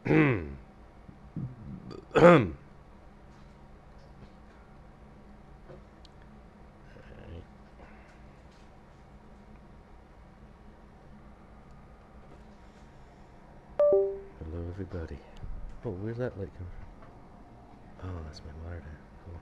Hello, everybody. Oh, where's that light coming from? Oh, that's my monitor. Cool.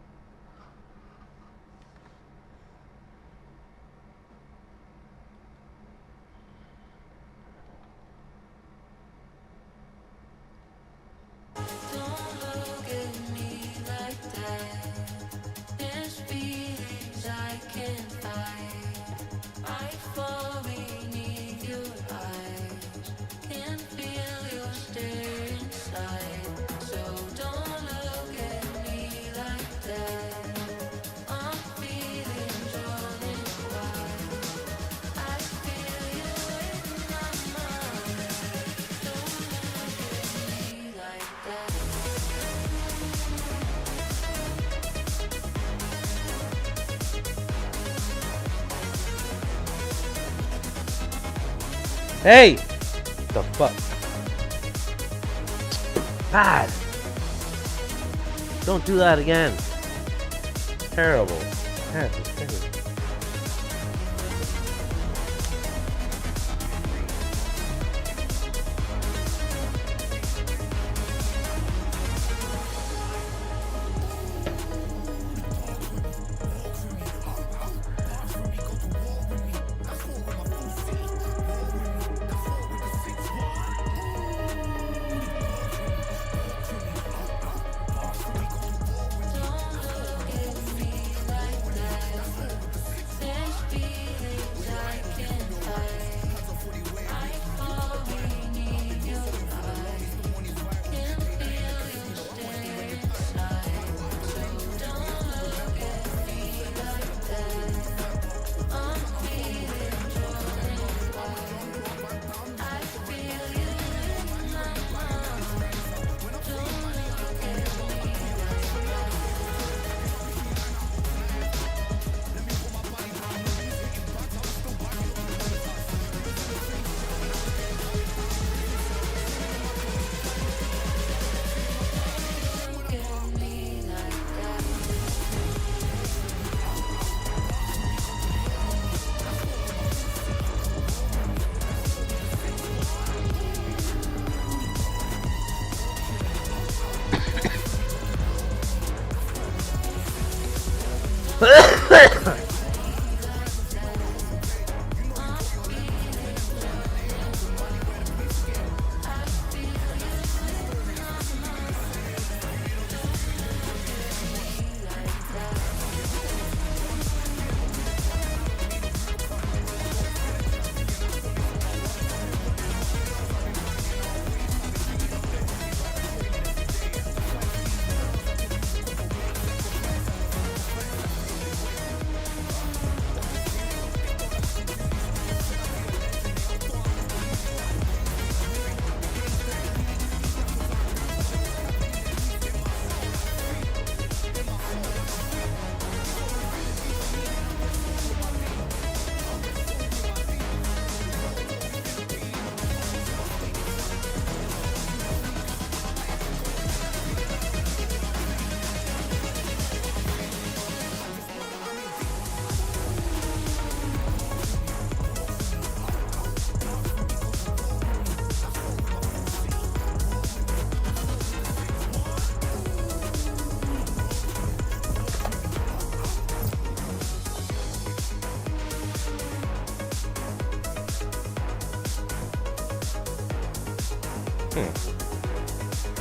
Hey! The fuck? Bad! Don't do that again. Terrible. Terrible. Terrible.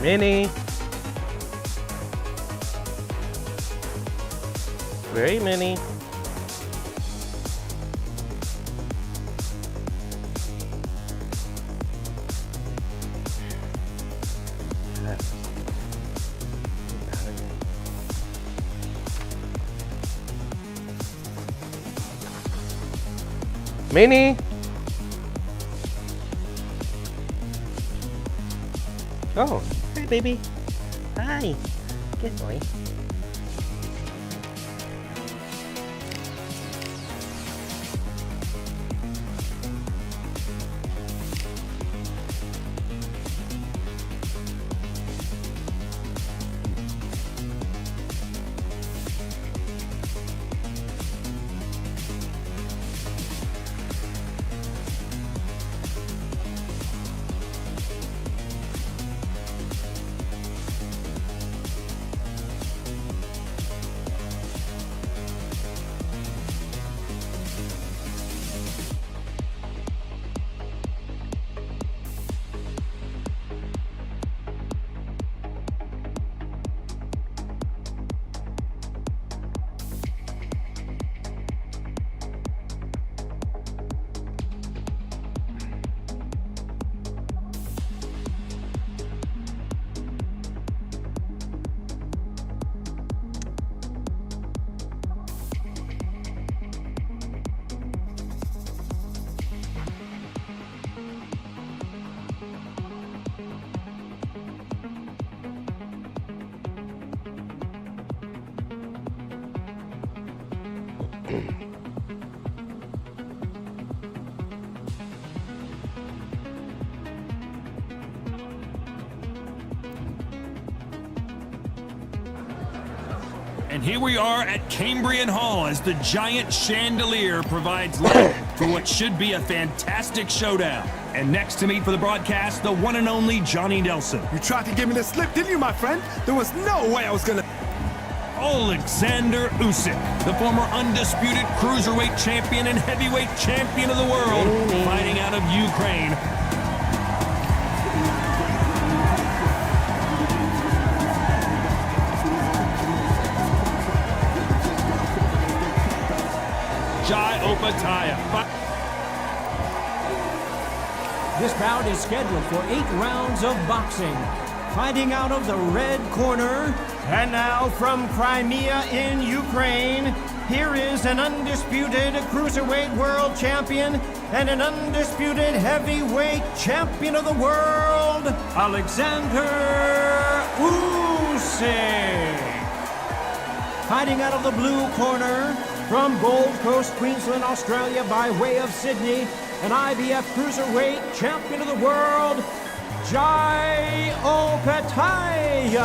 Mini. Very mini. Mini. Oh, hi baby. Hi. Good boy. And here we are at Cambrian Hall as the giant chandelier provides light for what should be a fantastic showdown. And next to me for the broadcast, the one and only Johnny Nelson. You tried to give me the slip, didn't you, my friend? There was no way I was gonna... Alexander Usyk, the former undisputed cruiserweight champion and heavyweight champion of the world, fighting out of Ukraine. This bout is scheduled for 8 rounds of boxing. Fighting out of the red corner, and now from Crimea in Ukraine, here is an undisputed cruiserweight world champion and an undisputed heavyweight champion of the world, Alexander Usyk. Fighting out of the blue corner, from Gold Coast, Queensland, Australia, by way of Sydney, an IBF Cruiserweight Champion of the World, Jai Opetaia.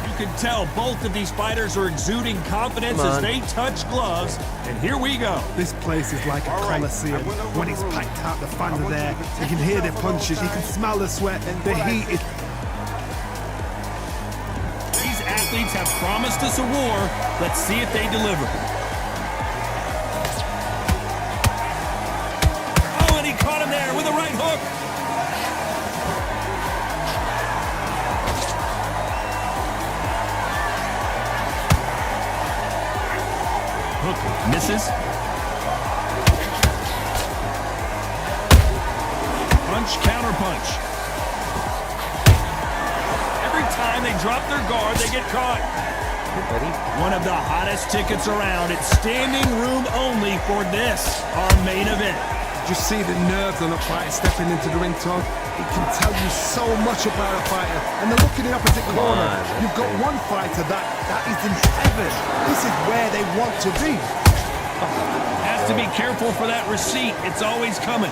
You can tell both of these fighters are exuding confidence as they touch gloves, and here we go. This place is like a coliseum. When it's packed out, the fans are there. You can hear their punches, you can smell the sweat, the heat is... These athletes have promised us a war. Let's see if they deliver. Oh, and he caught him there with a right hook. Hook misses. Punch, counter punch. Every time they drop their guard, they get caught. One of the hottest tickets around. It's standing room only for this, our main event. Just see the nerves on a fighter stepping into the ring, Todd. It can tell you so much about a fighter. And then look in the opposite corner. You've got one fighter that is in heaven. This is where they want to be. Has to be careful for that receipt. It's always coming.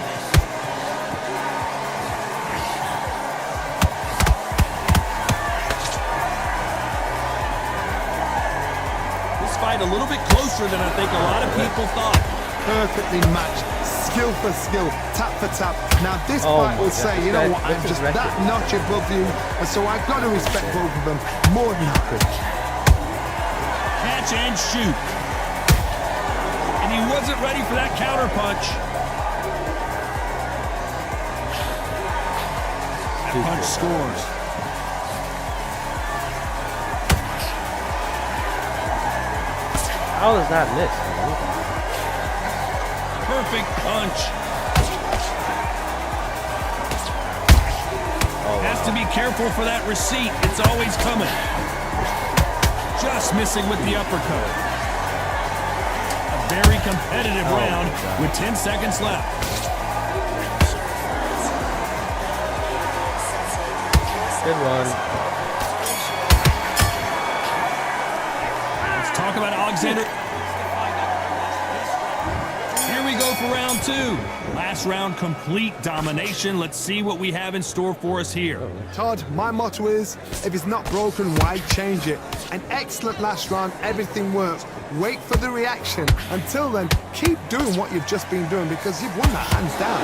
This fight a little bit closer than I think a lot of people thought. Perfectly matched, skill for skill, tap for tap. Now this fight will say, you know what, I'm just that notch above you, and so I've got to respect both of them more than you could. Catch and shoot. And he wasn't ready for that counter punch. That punch scores. How does that miss? Perfect punch. Has to be careful for that receipt. It's always coming. Just missing with the uppercut. A very competitive round with 10 seconds left. Good one. Let's talk about Alexander. Here we go for round 2. Last round, complete domination. Let's see what we have in store for us here. Todd, my motto is, if it's not broken, why change it? An excellent last round, everything works. Wait for the reaction. Until then, keep doing what you've just been doing because you've won that hands down.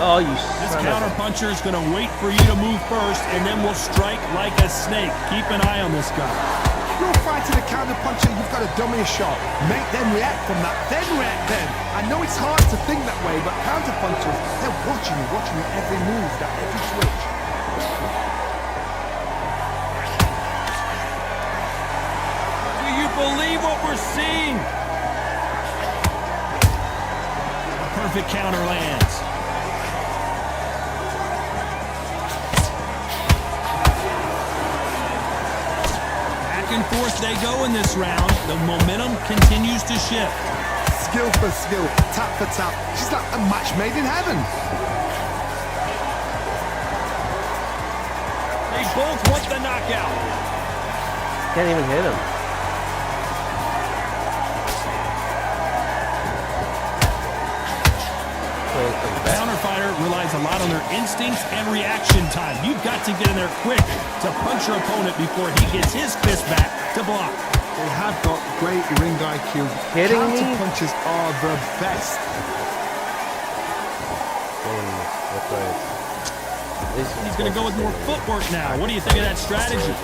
Oh, you This counter puncher is going to wait for you to move first, and then we'll strike like a snake. Keep an eye on this guy. You're fighting a counter puncher, you've got to dummy a shot. Make them react from that, then react then. I know it's hard to think that way, but counter punchers, they're watching you every move, that every switch. Do you believe what we're seeing? A perfect counter lands. And forth they go in this round. The momentum continues to shift. Skill for skill, tap for tap. She's like a match made in heaven. They both want the knockout. Can't even hit him. The counterfighter relies a lot on their instincts and reaction time. You've got to get in there quick to punch your opponent before he gets his fist back to block. They have got great ring IQ. Kidding me? Counter punches are the best. He's going to go with more footwork now. What do you think of that strategy?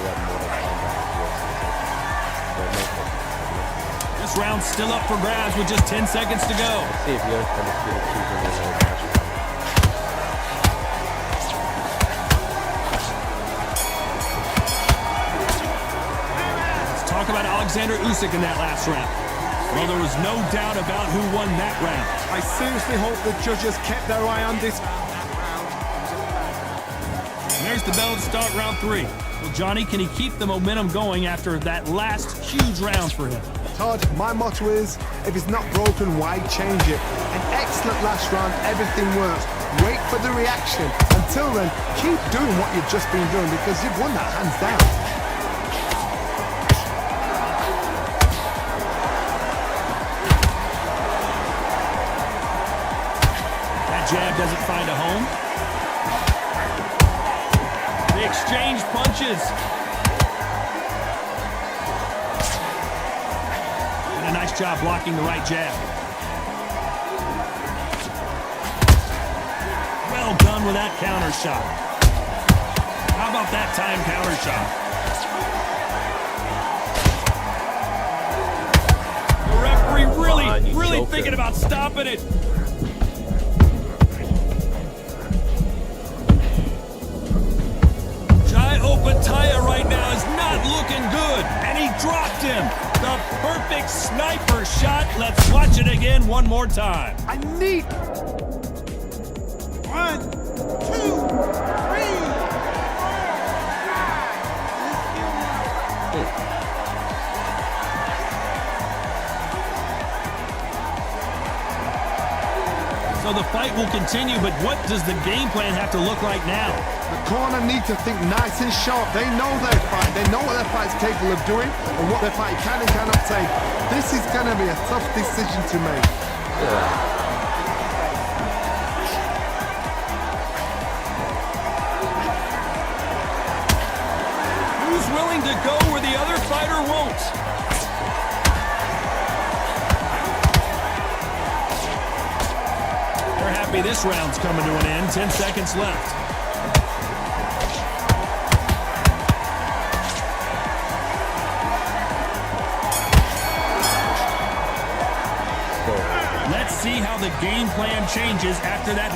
This round's still up for grabs with just 10 seconds to go. Let's see if you're Undisputed choosing another match. Let's talk about Alexander Usyk in that last round. Well, there was no doubt about who won that round. I seriously hope the judges kept their eye on this. There's the bell to start round 3. Well, Johnny, can he keep the momentum going after that last huge round for him? Todd, my motto is, if it's not broken, why change it? An excellent last round, everything works. Wait for the reaction. Until then, keep doing what you've just been doing because you've won that hands down. That jab doesn't find a home. They exchange punches. A nice job blocking the right jab. Well done with that counter shot. How about that time counter shot? The referee really thinking about stopping it. Jai Opetaia right now is not looking good, and he dropped him. The perfect sniper shot. Let's watch it again one more time. I need... 1, 2, 3. So the fight will continue, but what does the game plan have to look like now? The corner need to think nice and sharp. They know their fight. They know what their fight's capable of doing and what their fight can and cannot take. This is going to be a tough decision to make. Who's willing to go where the other fighter won't? They're happy this round's coming to an end. 10 seconds left. Let's see how the game plan changes after that.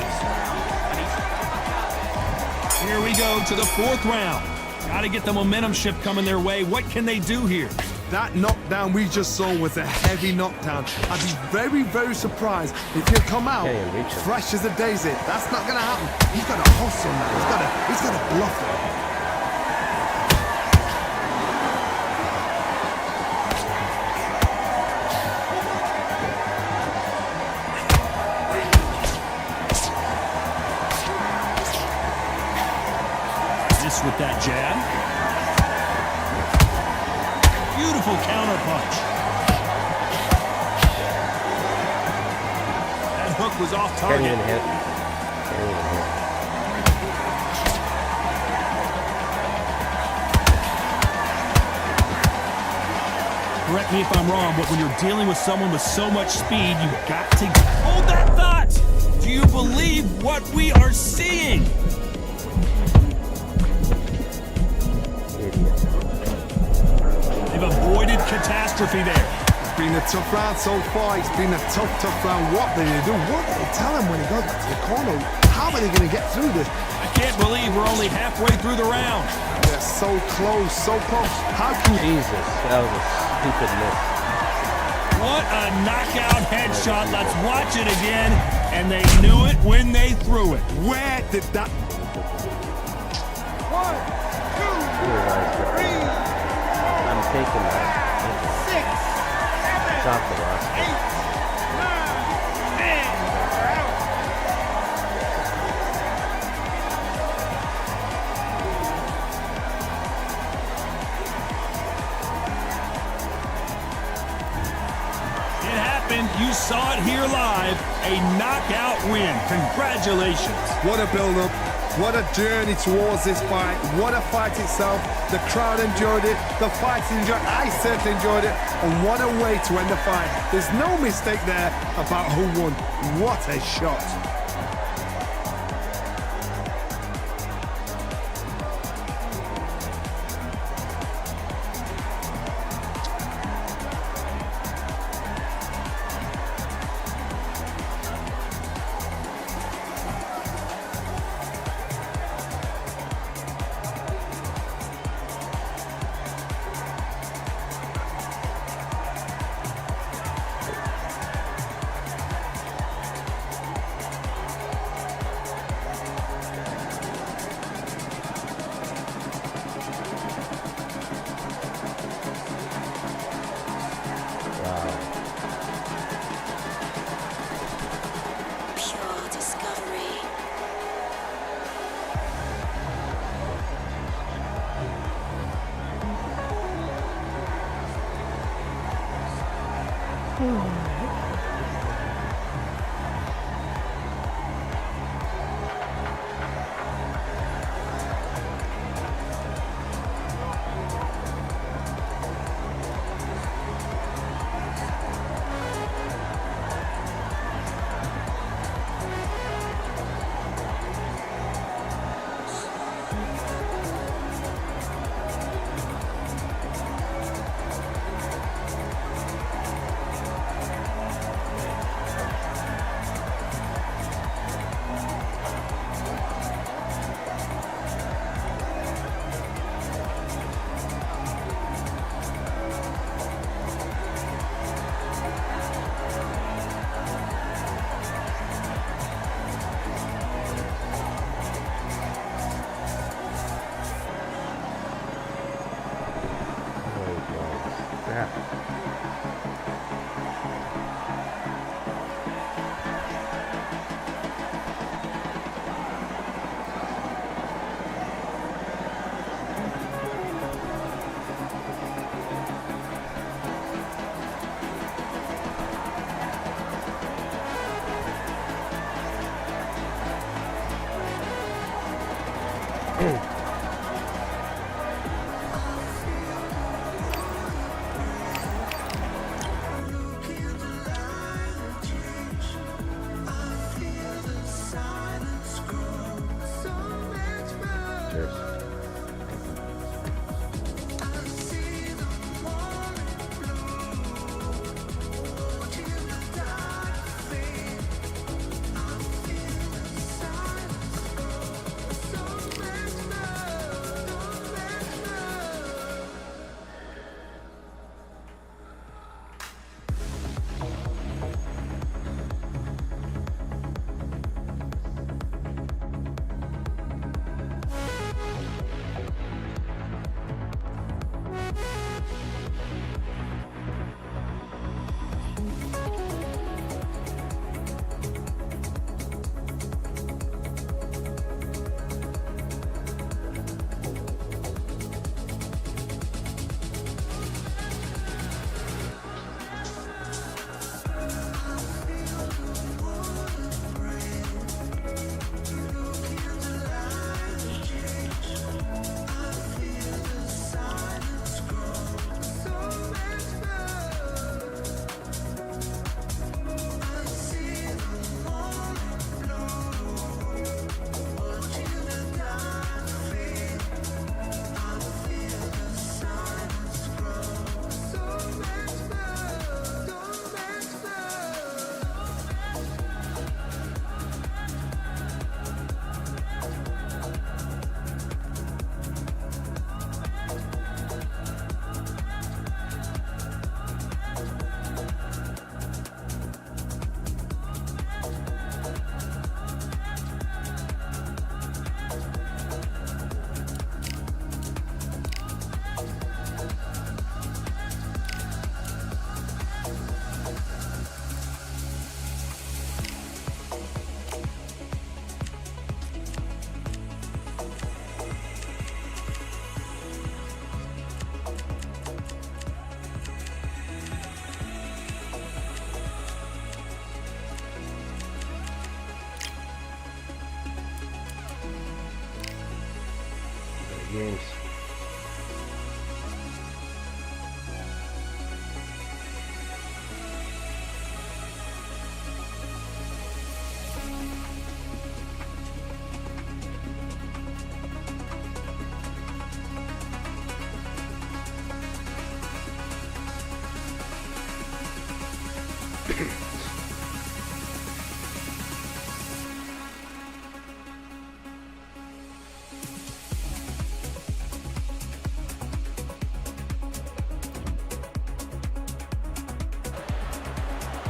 Here we go to the 4th round. Got to get the momentum shift coming their way. What can they do here? That knockdown we just saw was a heavy knockdown. I'd be very, very surprised if he'll come out fresh as a daisy. That's not going to happen. He's got to hustle now. He's got to bluff it. With that jab. Beautiful counter punch. That hook was off target. Can't even hit. Correct me if I'm wrong, but when you're dealing with someone with so much speed, you've got to hold that thought. Do you believe what we are seeing? Avoided catastrophe there. It's been a tough round so far. It's been a tough round. What did they do? What did they tell him when he got to the corner? How are they going to get through this? I can't believe we're only halfway through the round. They're so close, so close. How can you... Jesus, that was a stupid miss. What a knockout headshot. Let's watch it again. And they knew it when they threw it. Where did that... 1, 2, 3... I'm taking that. 6, 7, Stop the loss. 8, 9, and we're out. you saw it here live, a knockout win. Congratulations. What a build-up. What a journey towards this fight. What a fight itself. The crowd enjoyed it. The fighters enjoyed it. I certainly enjoyed it. And what a way to end the fight. There's no mistake there about who won. What a shot.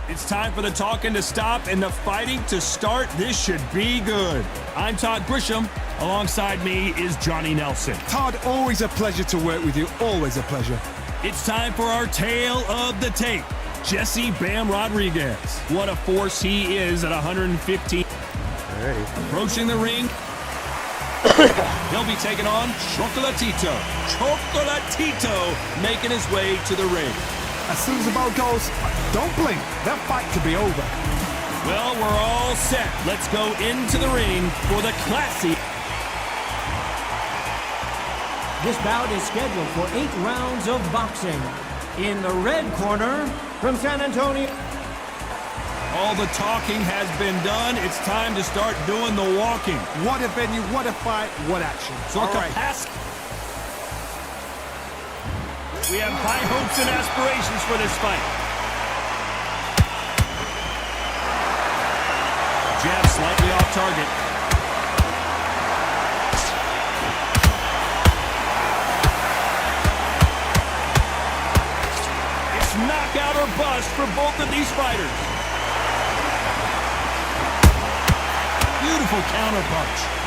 It's time for the talking to stop and the fighting to start. This should be good. I'm Todd Grisham. Alongside me is Johnny Nelson. Todd, always a pleasure to work with you. Always a pleasure. It's time for our tale of the tape. Jesse Bam Rodriguez. What a force he is at 115. Alrighty. Approaching the ring. He'll be taking on Chocolatito. Chocolatito making his way to the ring. As soon as the bell goes, don't blink. That fight could be over. Well, we're all set. Let's go into the ring for the classy. This bout is scheduled for 8 rounds of boxing. In the red corner, from San Antonio. All the talking has been done. It's time to start doing the walking. What a venue, what a fight, what action. So All right. We have high hopes and aspirations for this fight. Jab slightly off target. It's knockout or bust for both of these fighters. Beautiful counterpunch.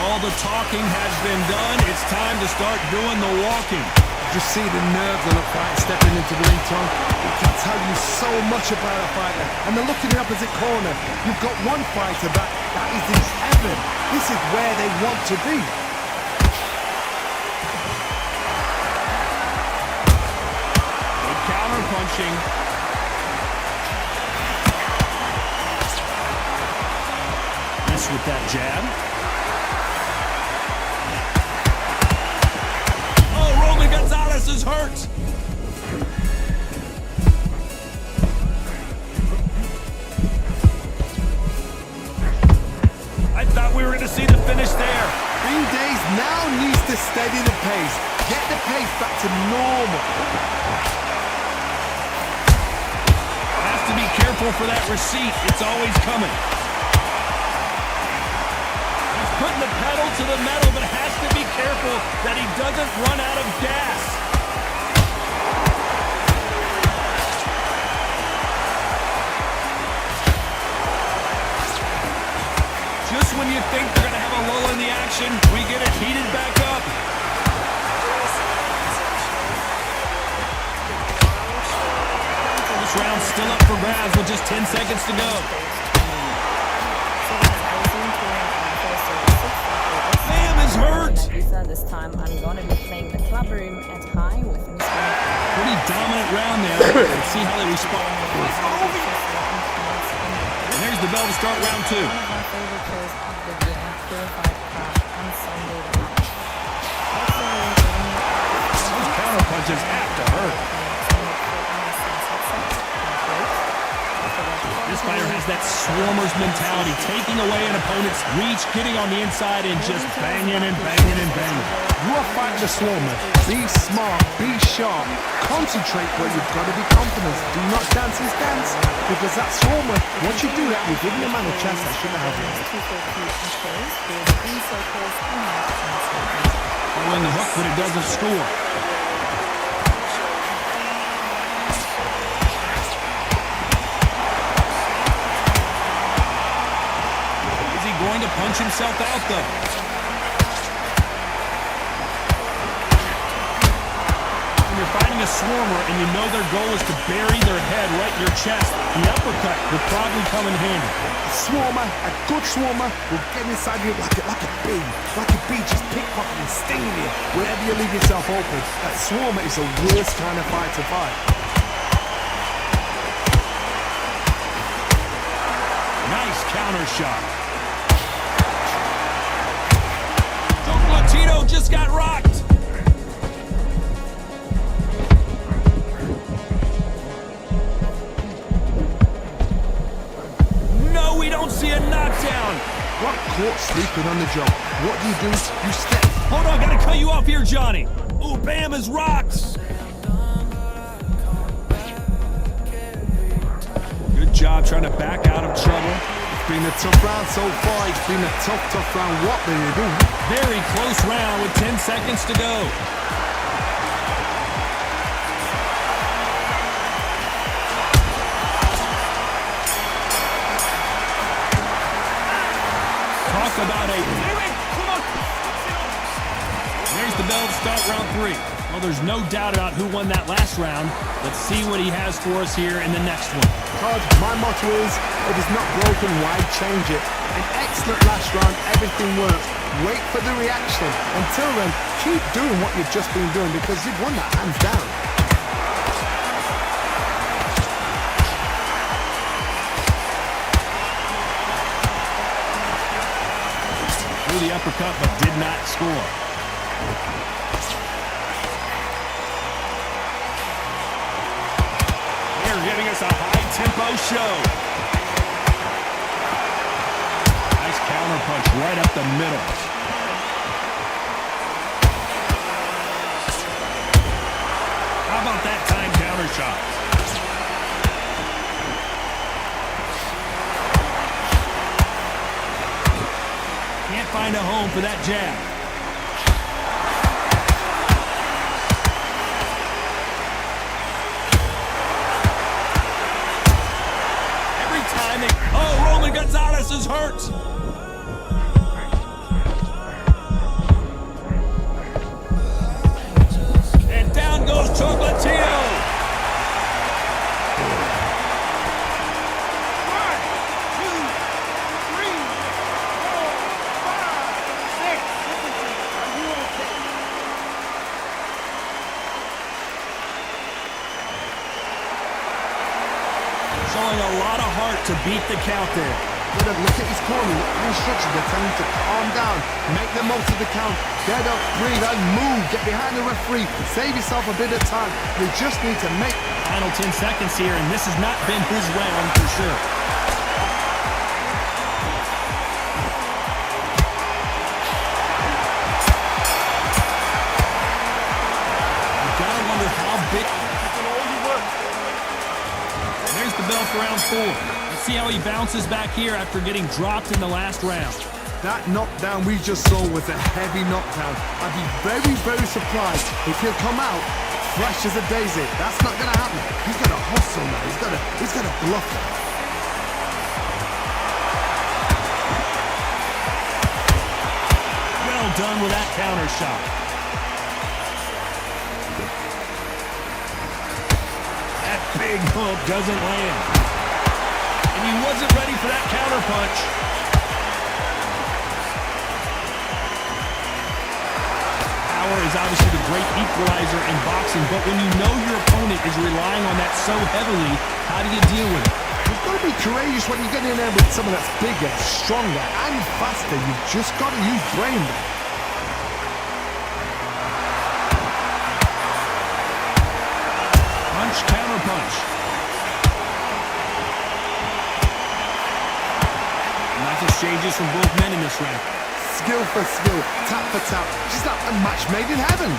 All the talking has been done. It's time to start doing the walking. Just see the nerves on a fight stepping into the ring, Tom. It can tell you so much about a fighter. And then look in the opposite corner. You've got one fighter that is in heaven. This is where they want to be. Good counter punching. Miss with that jab. Gonzalez is hurt. I thought we were going to see the finish there. Green Days now needs to steady the pace. Get the pace back to normal. Has to be careful for that receipt. It's always coming. He's putting the pedal to the metal, but has to be careful that he doesn't run out of gas. Just when you think they're going to have a lull in the action, we get it heated back up. This round's still up for grabs with just 10 seconds to go. Hurt. This time I'm going to be playing the club room at high with Mr. Pretty dominant round there. Let's see how they respond. And there's the bell to start round 2. One of my favorite shows of the year, Purified Crowd on Sunday night. Those counter punches have to hurt. This fighter has that swarmer's mentality, taking away an opponent's reach, getting on the inside and just banging and banging and banging. You are fighting the swarmer. Be smart, be sharp, concentrate, but you've got to be confident. Do not dance his dance, because that swarmer, once you do that, you're giving a man a chance that shouldn't have it. Throwing the hook, but it doesn't score. Going to punch himself out, though. When you're fighting a swarmer and you know their goal is to bury their head right in your chest, the uppercut will probably come in handy. A swarmer, a good swarmer, will get inside you like a bee. Like a bee, just pickpocketing, stinging you wherever you leave yourself open. That swarmer is the worst kind of fight to fight. Nice counter shot. Latino just got rocked. No, we don't see a knockdown. Got caught sleeping on the job. What do? You step. Hold on, gotta cut you off here, Johnny. Ooh, Bam is rocked. job trying to back out of trouble. It's been a tough round so far. It's been a tough round. What do you do? Very close round with 10 seconds to go. Talk about a... There's the bell to start round 3. Well, there's no doubt about who won that last round. Let's see what he has for us here in the next one. Todd, my motto is, if it's not broken, why change it? An excellent last round, everything works. Wait for the reaction. Until then, keep doing what you've just been doing because you've won that hands down. Threw the uppercut but did not score. Giving us a high-tempo show. Nice counter punch right up the middle. How about that time counter shot? Can't find a home for that jab. Oh, Roman Gonzalez is hurt. And down goes Chocolatito. 1, 2, 3, 4, 5, 6. Are you okay? Showing a lot of heart to beat the count there. Look at his corner. The instructions are telling him to calm down. Make the most of the count. Get up, breathe, and move. Get behind the referee. Save yourself a bit of time. You just need to make... Final 10 seconds here, and this has not been his round for sure. You gotta wonder how big... There's the bell for round 4. Let's see how he bounces back here after getting dropped in the last round. That knockdown we just saw was a heavy knockdown. I'd be very, very surprised if he'll come out fresh as a daisy. That's not going to happen. He's got to hustle now. He's got to bluff it. Well done with that counter shot. That big hook doesn't land. And he wasn't ready for that counter punch. Power is obviously the great equalizer in boxing, but when you know your opponent is relying on that so heavily, how do you deal with it? You've got to be courageous when you get in there with someone that's bigger, stronger, and faster. You've just got to use brain there. Punch, counter punch. Nice exchanges from both men in this round. Skill for skill, tap for tap. Just like a match made in heaven.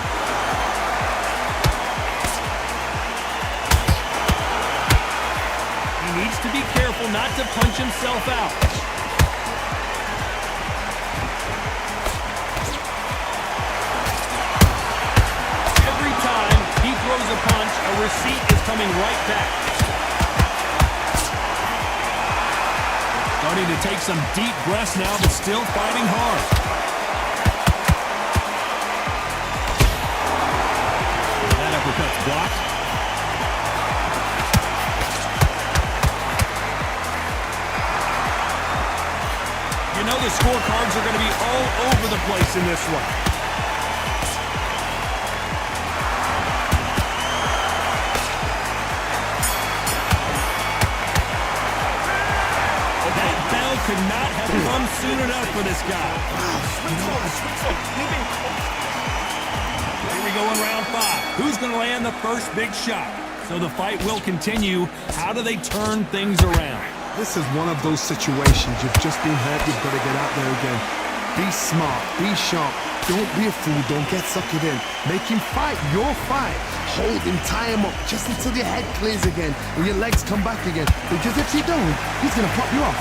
He needs to be careful not to punch himself out. Every time he throws a punch, a receipt is coming right back. Starting to take some deep breaths now, but still fighting hard. That uppercut's blocked. You know the scorecards are going to be all over the place in this one. That bell could not have come soon enough for this guy. Here we go in round 5. Who's going to land the first big shot? So the fight will continue. How do they turn things around? This is one of those situations. You've just been hurt. You've got to get out there again. Be smart, be sharp. Don't be a fool, don't get suckered in. Make him fight your fight. Hold him, tie him up, just until your head clears again and your legs come back again. Because if you don't, he's gonna pop you off.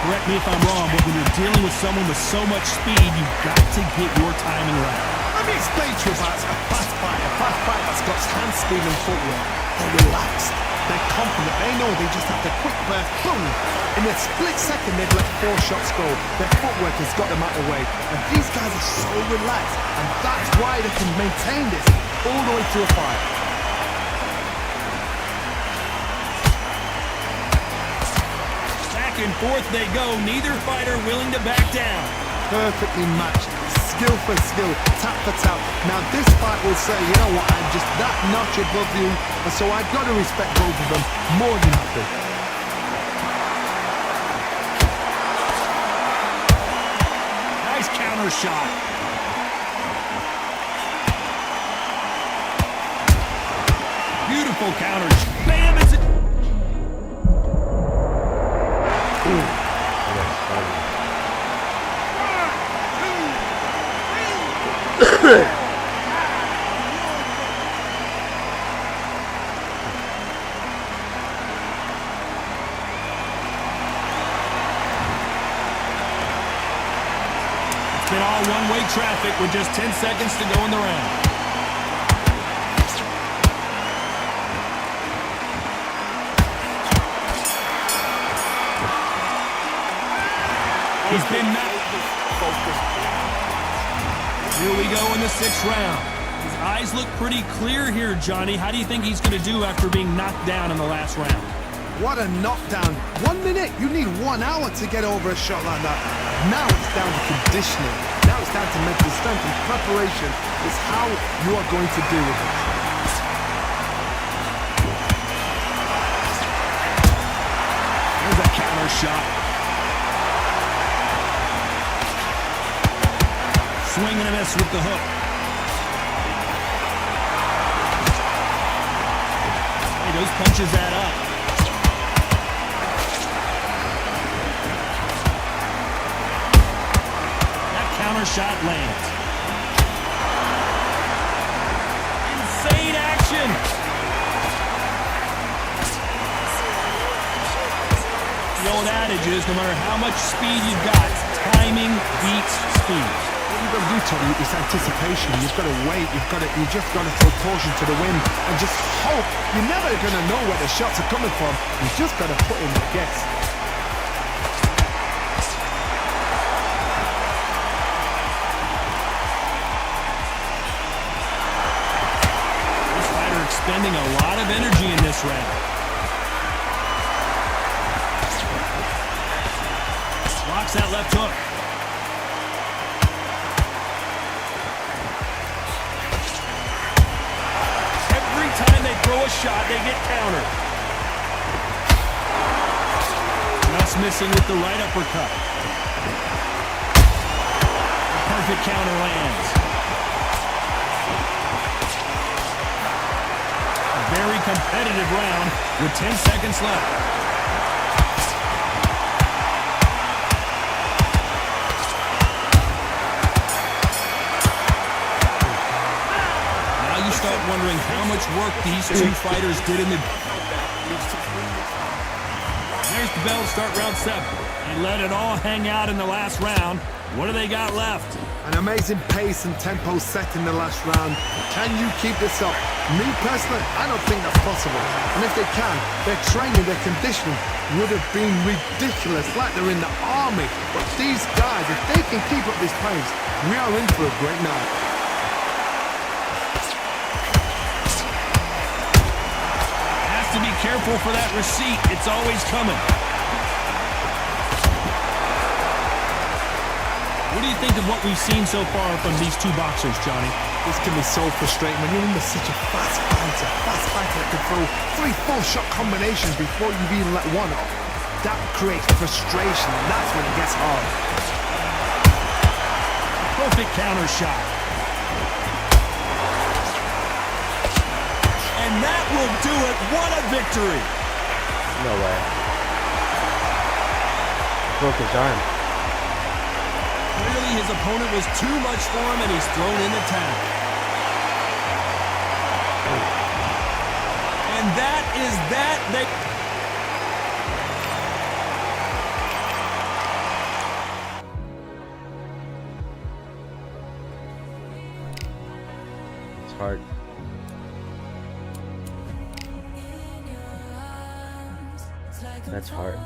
Correct me if I'm wrong, but when you're dealing with someone with so much speed, you've got to get your timing right. Let me explain to you about a fast fighter's got hand speed and footwork. They're relaxed, they're confident, they know they just have to quick burst, boom! In a split second they've let 4 shots go. Their footwork has got them out of the way. And these guys are so relaxed, and that's why they can maintain this all the way through a fight. Back and forth they go, neither fighter willing to back down. Perfectly matched, skill for skill, tap for tap. Now this fight will say, you know what, I'm just that notch above you, and so I've got to respect both of them more than happy. Nice counter shot. Beautiful counter. Bam! It's a It's been all one-way traffic with just 10 seconds to go in the round. He's been Here we go in the 6th round. His eyes look pretty clear here, Johnny. How do you think he's going to do after being knocked down in the last round? What a knockdown. 1 minute, you need 1 hour to get over a shot like that. Now it's down to conditioning. Now it's down to mental strength and preparation. It's how you are going to deal with it. There's a counter shot. Swing and a miss with the hook. Hey, those punches add up. That counter shot lands. Insane action. The old adage is no matter how much speed you've got, timing beats speed. What you've got to do, Tony, is anticipation. You've got to wait. You just got to throw caution to the wind and just hope. You're never going to know where the shots are coming from. You just got to put in the guess. This fighter expending a lot of energy in this round. Blocks that left hook. Time they throw a shot, they get countered. Just missing with the right uppercut. A perfect counter lands. A very competitive round with 10 seconds left. Start wondering how much work these two fighters did in the... There's the bell, start round 7. They let it all hang out in the last round. What do they got left? An amazing pace and tempo set in the last round. Can you keep this up? Me personally, I don't think that's possible. And if they can, their training, their conditioning would have been ridiculous, like they're in the army. But these guys, if they can keep up this pace, we are in for a great night. To be careful for that receipt. It's always coming. What do you think of what we've seen so far from these two boxers, Johnny? This can be so frustrating when you're in such a fast fighter that can throw 3-4 shot combinations before you've even let one off. That creates frustration, and that's when it gets hard. Perfect counter shot. And And that will do it. What a victory. No way. Broke his arm. Clearly his opponent was too much for him, and he's thrown in the towel. And that is that. It's hard. That's hard.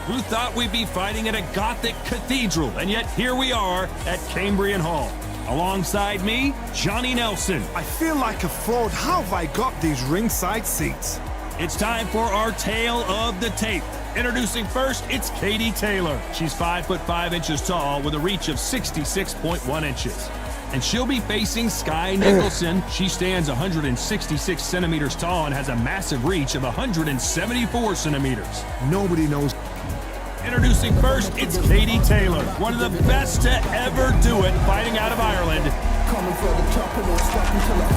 Who thought we'd be fighting at a Gothic cathedral? And yet here we are at Cambrian Hall. Alongside me, Johnny Nelson. I feel like a fraud. How have I got these ringside seats? It's time for our tale of the tape. Introducing first, it's Katie Taylor. She's 5'5" tall with a reach of 66.1 inches. And she'll be facing Sky Nicholson. She stands 166 centimeters tall and has a massive reach of 174 centimeters. Nobody knows. Introducing first, it's Katie Taylor, one of the best to ever do it, fighting out of Ireland. Coming for the top and won't stop until I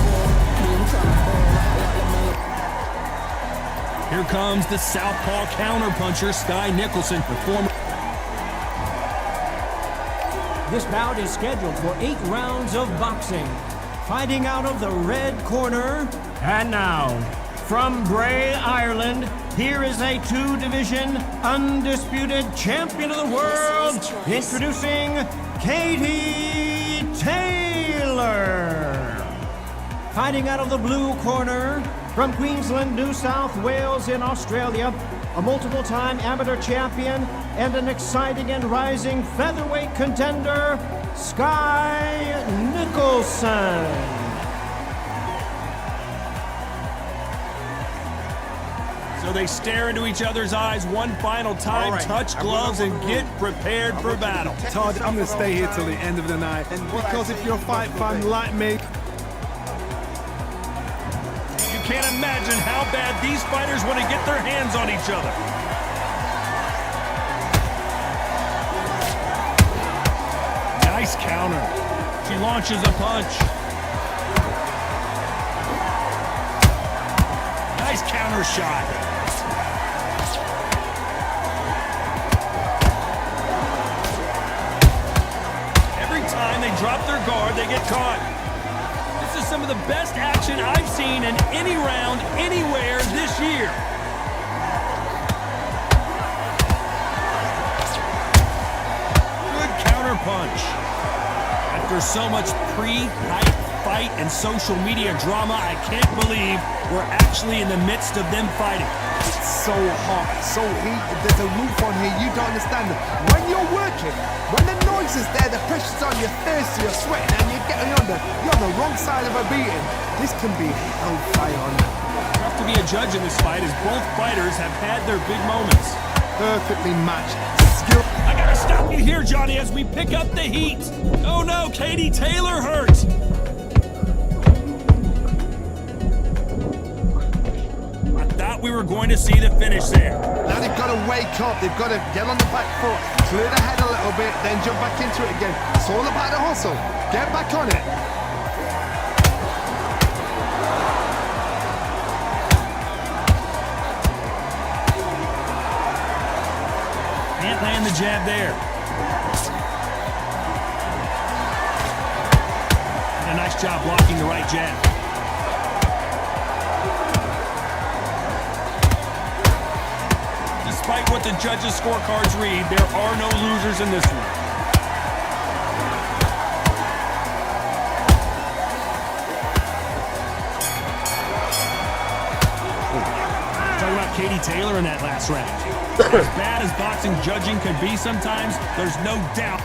fall. Here comes the southpaw counterpuncher, Sky Nicholson, performing. This bout is scheduled for 8 rounds of boxing. Fighting out of the red corner. And now, from Bray, Ireland, here is a 2-division undisputed champion of the world, introducing Katie Taylor. Fighting out of the blue corner, from Queensland, New South Wales in Australia, a multiple-time amateur champion and an exciting and rising featherweight contender, Sky Nicholson. So they stare into each other's eyes one final time, touch gloves, and get prepared for battle. Todd, I'm going to stay here till the end of the night. Because if you're a fight fan like me, You can't imagine how bad these fighters want to get their hands on each other. Nice counter. She launches a punch. Nice counter shot. Every time they drop their guard, they get caught. This is some of the best action I've seen in any round, anywhere this year. Good counter punch. After so much pre-hype fight and social media drama, I can't believe we're actually in the midst of them fighting. it's so hot, so heated. There's a roof on here, you don't understand. When you're working, when the noise is there, the pressure's on, you're thirsty, you're sweating, and you're on the wrong side of a beating. This can be hellfire on you. Tough to be a judge in this fight, as both fighters have had their big moments. Perfectly matched. Skill. I gotta stop you here, Johnny, as we pick up the heat. Oh no, Katie Taylor hurt. I thought we were going to see the finish there. Now they've got to wake up, they've got to get on the back foot, clear the head a little bit, then jump back into it again. It's all about the hustle. Get back on it. Can't land the jab there. And a nice job blocking the right jab. despite what the judges' scorecards read, there are no losers in this one. Talking about Katie Taylor in that last round. As bad as boxing judging could be sometimes, there's no doubt.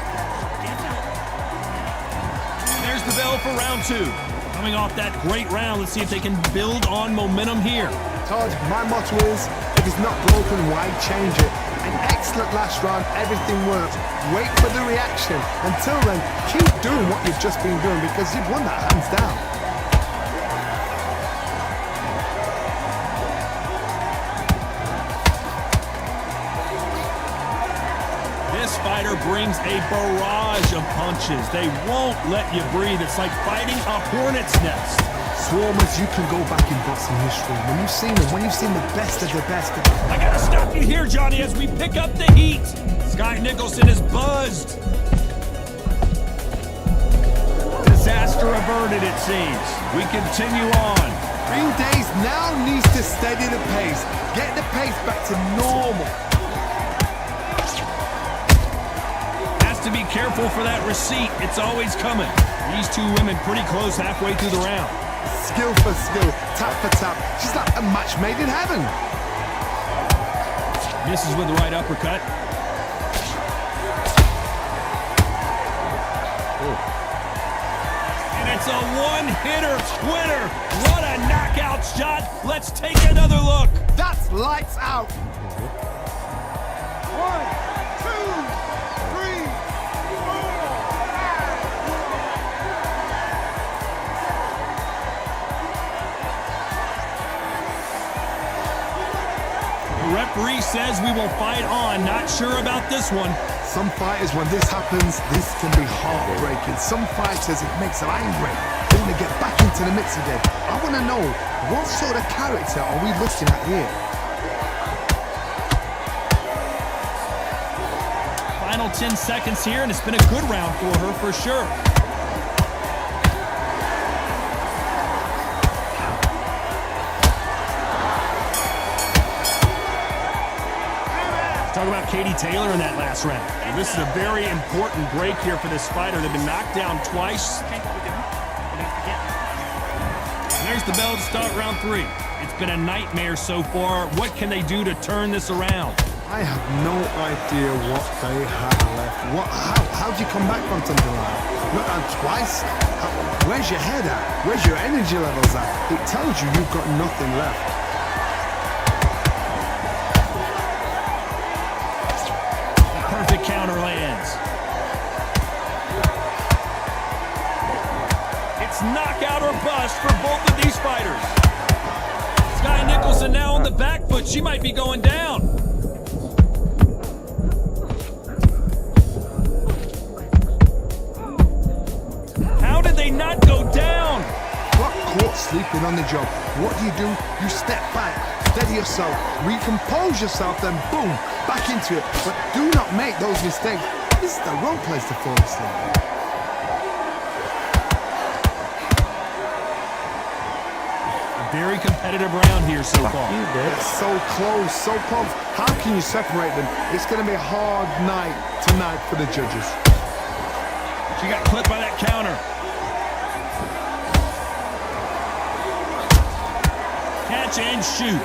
There's the bell for round 2. Coming off that great round, let's see if they can build on momentum here. Todd, my motto is, if it's not broken, why change it? An excellent last round, everything worked. Wait for the reaction. Until then, keep doing what you've just been doing because you've won that hands down. This fighter brings a barrage of punches. They won't let you breathe. It's like fighting a hornet's nest. Swarmers, you can go back in boxing history. When you've seen them, when you've seen the best of the best. I gotta stop you here, Johnny, as we pick up the heat. Scott Nicholson is buzzed. Disaster averted, it seems. We continue on. Ring Days now needs to steady the pace. Get the pace back to normal. To be careful for that receipt. It's always coming. These two women pretty close halfway through the round. Skill for skill, tap for tap. She's like a match made in heaven. Misses with the right uppercut. And it's a one-hitter winner. What a knockout shot. Let's take another look. That's lights out. 1, 2, 3. Referee says we will fight on. Not sure about this one. Some fighters, when this happens, this can be heartbreaking. Some fighters, it makes them angry. They want to get back into the mix again. I want to know, what sort of character are we looking at here? Final 10 seconds here, and it's been a good round for her for sure. Talk about Katie Taylor in that last round. And this is a very important break here for this fighter. They've been knocked down twice. There's the bell to start round 3. It's been a nightmare so far. What can they do to turn this around? I have no idea what they have left. How do you come back from something like that? Not down twice? Where's your head at? Where's your energy levels at? It tells you you've got nothing left. Counter lands. It's knockout or bust for both of these fighters. Sky Nicholson now on the back foot. She might be going down. How did they not go down? Got caught sleeping on the job. What do? You step back, steady yourself, recompose yourself, then boom, back into it. But do not make those mistakes. This is the wrong place to fall asleep. A very competitive round here so far. It's so close, so close. How can you separate them? It's going to be a hard night tonight for the judges. She got clipped by that counter. Catch and shoot.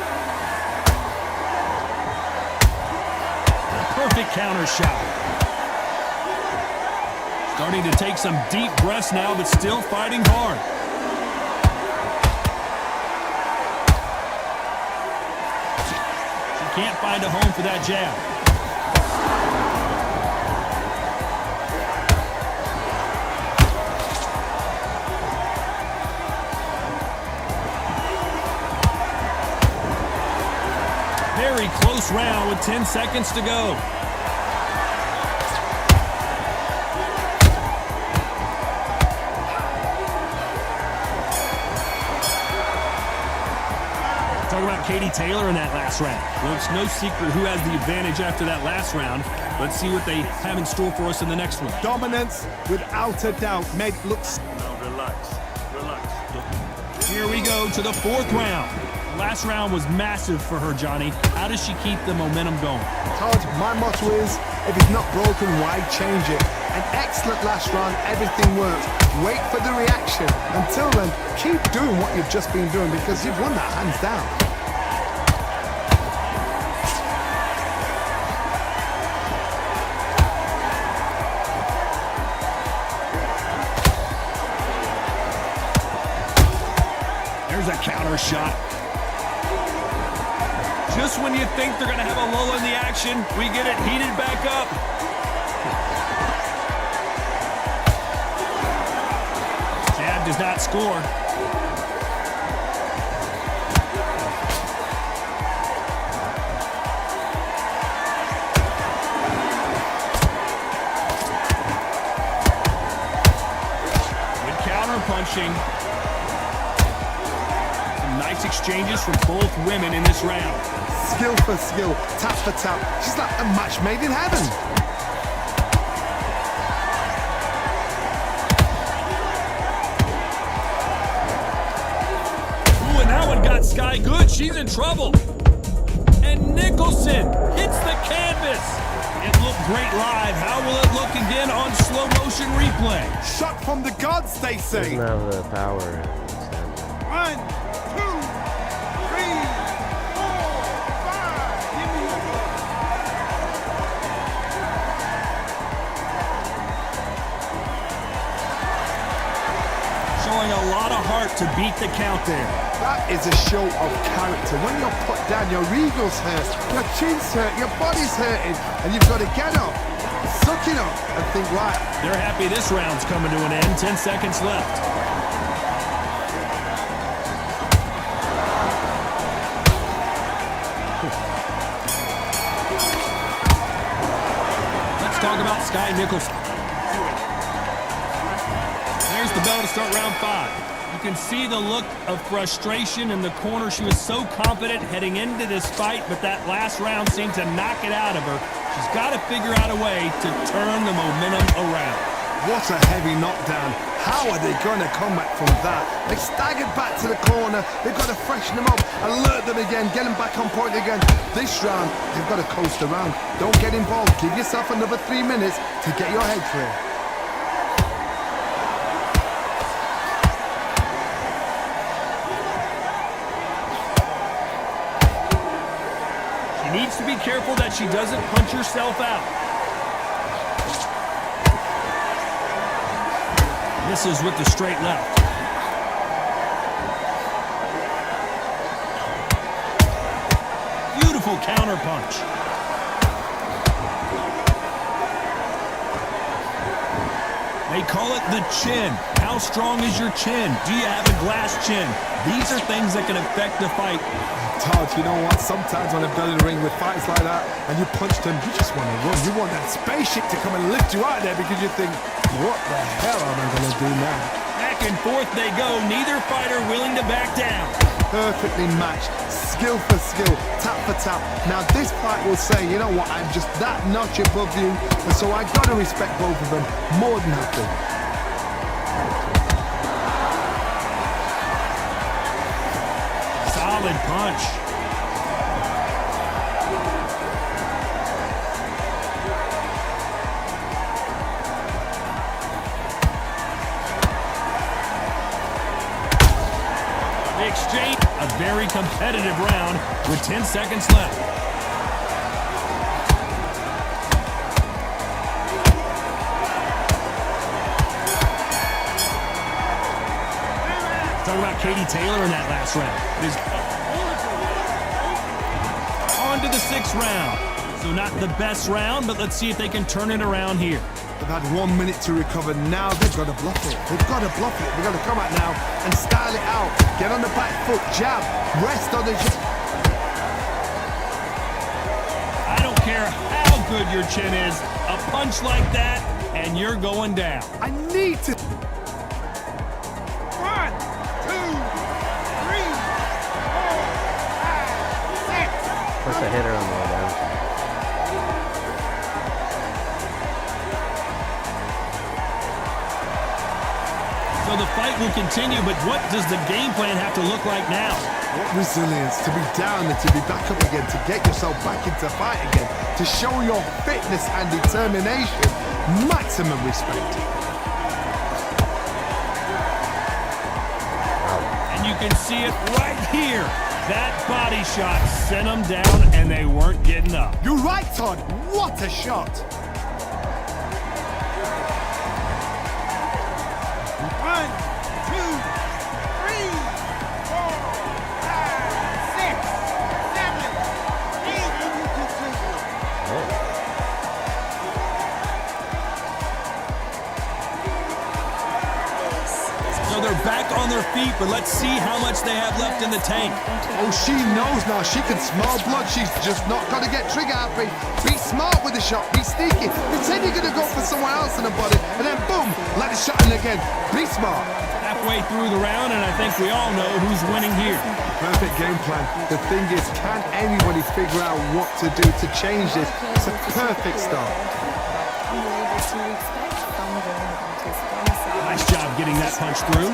Perfect counter shot. Starting to take some deep breaths now, but still fighting hard. She can't find a home for that jab. Very close round with 10 seconds to go. Talk about Katie Taylor in that last round. Well, it's no secret who has the advantage after that last round. Let's see what they have in store for us in the next one. Dominance, without a doubt, made looks. Here we go to the 4th round. Last round was massive for her, Johnny. How does she keep the momentum going? Todd, my motto is, if it's not broken, why change it? An excellent last round, everything works. Wait for the reaction. Until then, keep doing what you've just been doing because you've won that hands down. There's a counter shot. Just when you think they're going to have a lull in the action, we get it heated back up. Jab does not score. Good counter punching. Some nice exchanges from both women in this round. Skill for skill, tap for tap. She's like a match made in heaven. Ooh, and that one got Sky good. She's in trouble. And Nicholson hits the canvas. It looked great live. How will it look again on slow motion replay? Shot from the gods, they say. Doesn't have the power. 1, 2, 3, 4, 5. Give me Showing a lot of heart to beat the count there. That is a show of character. When you're put down, your ego's hurt, your chin's hurt, your body's hurting, and you've got to get up, suck it up, and think, right. They're happy this round's coming to an end. 10 seconds left. Let's talk about Sky Nicholson. There's the bell to start round 5. You can see the look of frustration in the corner. She was so confident heading into this fight, but that last round seemed to knock it out of her. She's got to figure out a way to turn the momentum around. What a heavy knockdown. How are they going to come back from that? They staggered back to the corner. They've got to freshen them up, alert them again, get them back on point again. This round, they've got to coast around. Don't get involved. Give yourself another 3 minutes to get your head clear. Needs to be careful that she doesn't punch herself out. Misses with the straight left. Beautiful counter punch. They call it the chin. How strong is your chin? Do you have a glass chin? These are things that can affect the fight. Todd, you know what? Sometimes when I've done in the ring with fights like that and you punch them, you just want to run. You want that spaceship to come and lift you out there because you think, what the hell am I going to do now? Back and forth they go. Neither fighter willing to back down. Perfectly matched. Skill for skill. Tap for tap. Now this fight will say, you know what? I'm just that notch above you. And so I've got to respect both of them more than happy. Solid punch. The exchange, a very competitive round with 10 seconds left. Talk about Katie Taylor in that last round. On to the 6th round. So not the best round, but let's see if they can turn it around here. They've had 1 minute to recover. Now they've got to bluff it. They've got to bluff it. They've got to come out now and style it out. Get on the back foot, jab, rest on the jab. I don't care how good your chin is. A punch like that, and you're going down. I need to... 1, 2, 3, 4, 5, 6. Plus I hit her on the way down. So the fight fight will continue, but what does the game plan have to look like now? What resilience to be down and to be back up again, to get yourself back into fight again, to show your fitness and determination. Maximum respect. And you can see it right here. That body shot sent them down, and they weren't getting up. You're right, Todd. What a shot. 1, 2, 3, 4, 5, 6, 7, 8, and you continue. So they're back on their feet, but let's see how much they have left in the tank. Oh, she knows now. She can smell blood. She's just not got to get trigger happy. Be smart with the shot. Be sneaky. Pretend you're going to go for somewhere else in the body, and then boom, let the shot in again. Be smart. Halfway through the round, and I think we all know who's winning here. Perfect game plan. The thing is, can anybody figure out what to do to change this? It's a perfect start. Nice job getting that punch through.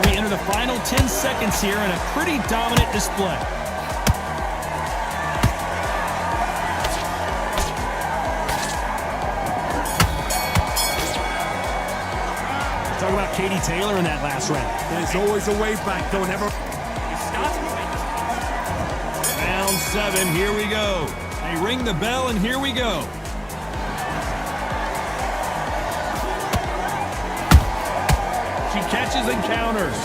We enter the final 10 seconds here in a pretty dominant display. Talk about Katie Taylor in that last round. There's always a way back. Don't ever... Round 7, here we go. They ring the bell, and here we go. She catches and counters.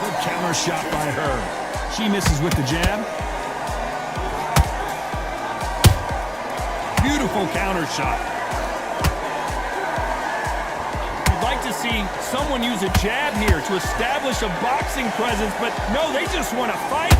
Good counter shot by her. She misses with the jab. Beautiful counter shot. You'd like to see someone use a jab here to establish a boxing presence, but no, they just want to fight.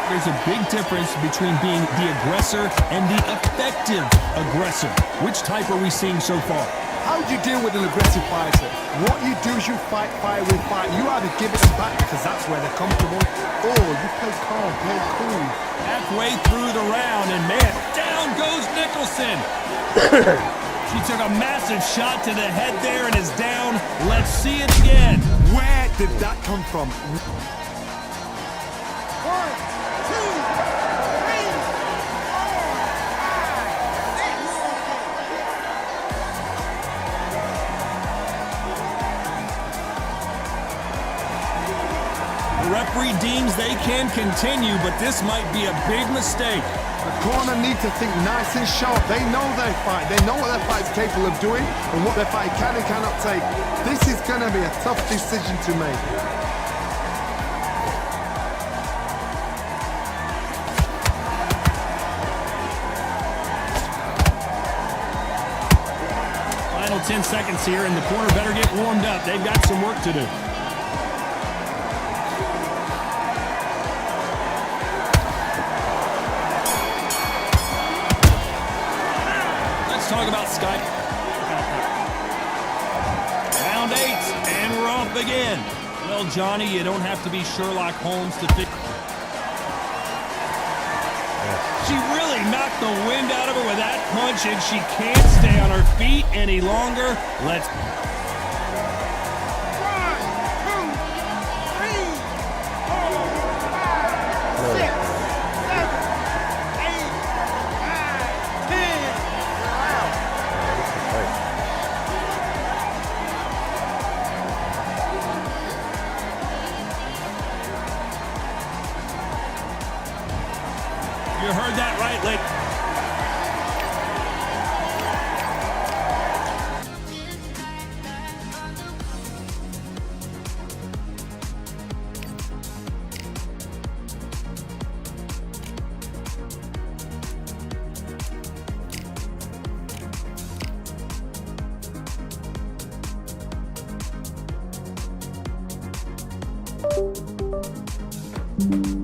There's a big difference between being the aggressor and the effective aggressor. Which type are we seeing so far? How do you deal with an aggressive fighter? What you do is you fight fire with fight. You either give it them back because that's where they're comfortable, or you play calm, play cool. Halfway through the round, and man, down goes Nicholson. She took a massive shot to the head there and is down. Let's see it again. Where did that come from? 1, 2, 3, 4, 5, 6. The referee deems they can continue, but this might be a big mistake. The corner need to think nice and sharp. They know their fight. They know what their fight's capable of doing and what their fight can and cannot take. This is going to be a tough decision to make. Final 10 seconds here, and the corner better get warmed up. They've got some work to do. Talk about Skype. Round 8, and we're off again. Well, Johnny, you don't have to be Sherlock Holmes to fix. She really knocked the wind out of her with that punch, and she can't stay on her feet any longer. Let's. 1, 2, 3, 4, 5, 6, 7, 8, 9, 10. You heard that right, Lake. it.